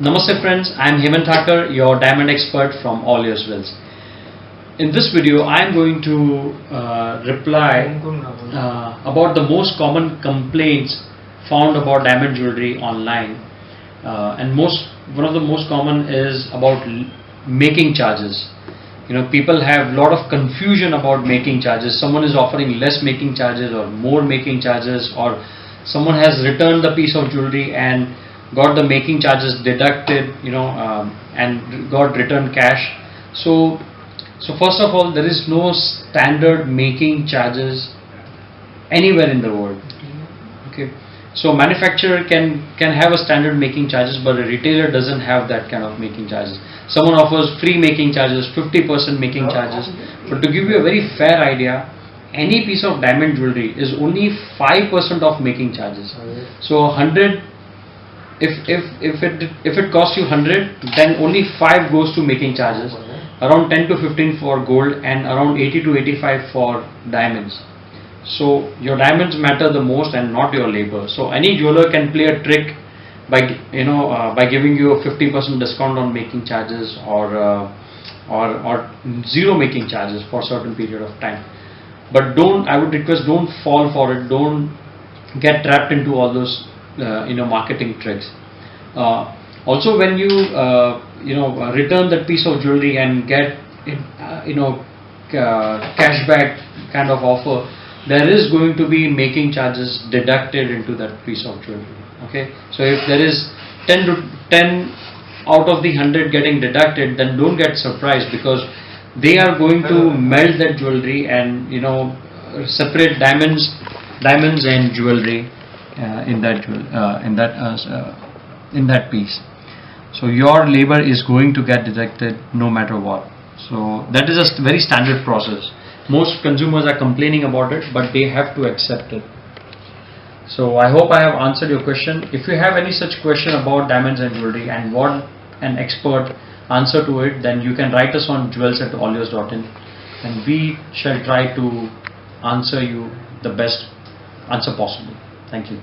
Namaste friends, I am Hemant Thakur, your diamond expert from All Your Jewels. In this video, I am going to reply about the most common complaints found about diamond jewelry online, and one of the most common is about making charges. People have a lot of confusion about making charges. Someone is offering less making charges or more making charges, or someone has returned the piece of jewelry and got the making charges deducted, and got returned cash. So first of all, there is no standard making charges anywhere in the world. Okay. So manufacturer can have a standard making charges, but a retailer doesn't have that kind of making charges. Someone offers free making charges, 50% making charges. But to give you a very fair idea, any piece of diamond jewelry is only 5% of making charges. So 100, if it costs you 100, then only 5 goes to making charges, around 10 to 15 for gold, and around 80 to 85 for diamonds. So your diamonds matter the most and not your labor. So any jeweler can play a trick by giving you a 50% discount on making charges, or zero making charges for a certain period of time. But I would request, don't fall for it. Don't get trapped into all those marketing tricks. Also, when you return that piece of jewelry and get cashback kind of offer, there is going to be making charges deducted into that piece of jewelry. Okay, so if there is 10 out of the 100 getting deducted, then don't get surprised, because they are going to melt that jewelry and separate diamonds and jewelry in that piece. So your labor is going to get deducted no matter what. So that is a very standard process. Most consumers are complaining about it, but they have to accept it. So I hope I have answered your question. If you have any such question about diamonds and jewelry and want an expert answer to it, then you can write us on jewels@allyours.in, and we shall try to answer you the best answer possible. Thank you.